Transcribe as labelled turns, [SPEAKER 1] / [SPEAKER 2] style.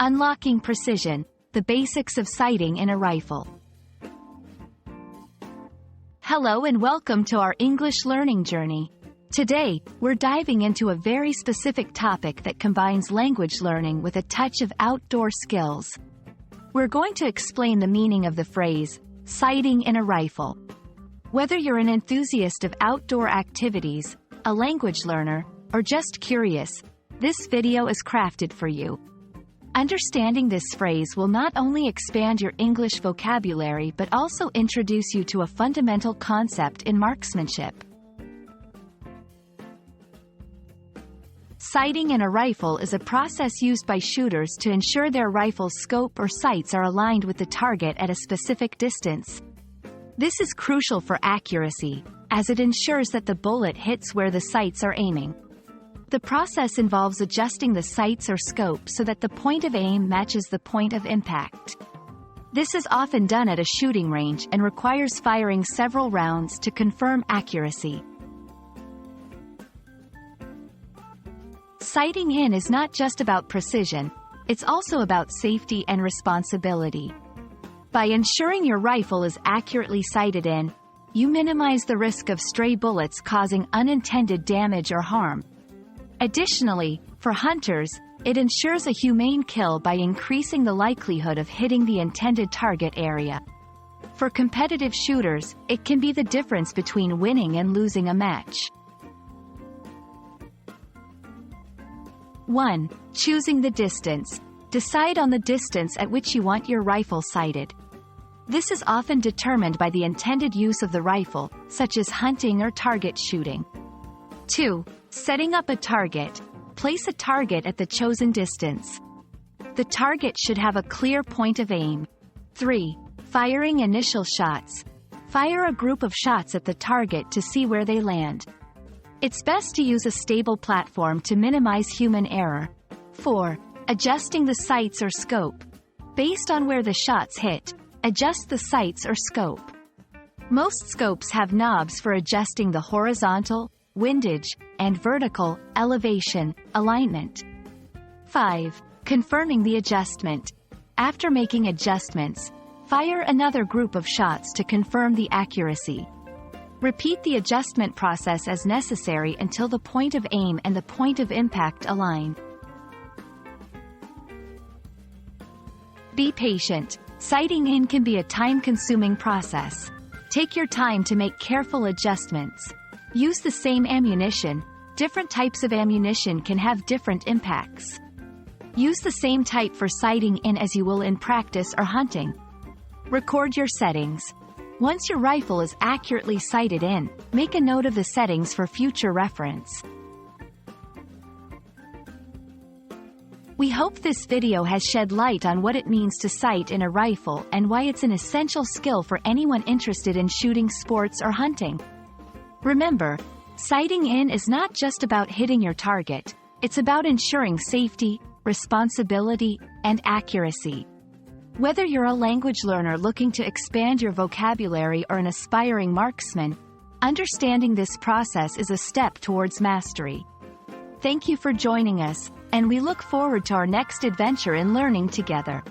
[SPEAKER 1] Unlocking precision, the basics of sighting in a rifle. Hello and welcome to our English learning journey. Today, we're diving into a very specific topic that combines language learning with a touch of outdoor skills. We're going to explain the meaning of the phrase, sighting in a rifle. Whether you're an enthusiast of outdoor activities, a language learner, or just curious, this video is crafted for you. Understanding this phrase will not only expand your English vocabulary but also introduce you to a fundamental concept in marksmanship. Sighting in a rifle is a process used by shooters to ensure their rifle's scope or sights are aligned with the target at a specific distance. This is crucial for accuracy, as it ensures that the bullet hits where the sights are aiming. The process involves adjusting the sights or scope so that the point of aim matches the point of impact. This is often done at a shooting range and requires firing several rounds to confirm accuracy. Sighting in is not just about precision, it's also about safety and responsibility. By ensuring your rifle is accurately sighted in, you minimize the risk of stray bullets causing unintended damage or harm. Additionally, for hunters, it ensures a humane kill by increasing the likelihood of hitting the intended target area. For competitive shooters, it can be the difference between winning and losing a match. 1. Choosing the distance. Decide on the distance at which you want your rifle sighted. This is often determined by the intended use of the rifle, such as hunting or target shooting. 2. Setting up a target. Place a target at the chosen distance. The target should have a clear point of aim. 3. Firing initial shots. Fire a group of shots at the target to see where they land. It's best to use a stable platform to minimize human error. 4. Adjusting the sights or scope. Based on where the shots hit, adjust the sights or scope. Most scopes have knobs for adjusting the horizontal, windage, and vertical, elevation, alignment. 5. Confirming the adjustment. After making adjustments, fire another group of shots to confirm the accuracy. Repeat the adjustment process as necessary until the point of aim and the point of impact align. Be patient. Sighting in can be a time-consuming process. Take your time to make careful adjustments. Use the same ammunition. Different types of ammunition can have different impacts. Use the same type for sighting in as you will in practice or hunting. Record your settings. Once your rifle is accurately sighted in, make a note of the settings for future reference. We hope this video has shed light on what it means to sight in a rifle and why it's an essential skill for anyone interested in shooting sports or hunting. Remember, sighting in is not just about hitting your target, it's about ensuring safety, responsibility, and accuracy. Whether you're a language learner looking to expand your vocabulary or an aspiring marksman, understanding this process is a step towards mastery. Thank you for joining us, and we look forward to our next adventure in learning together.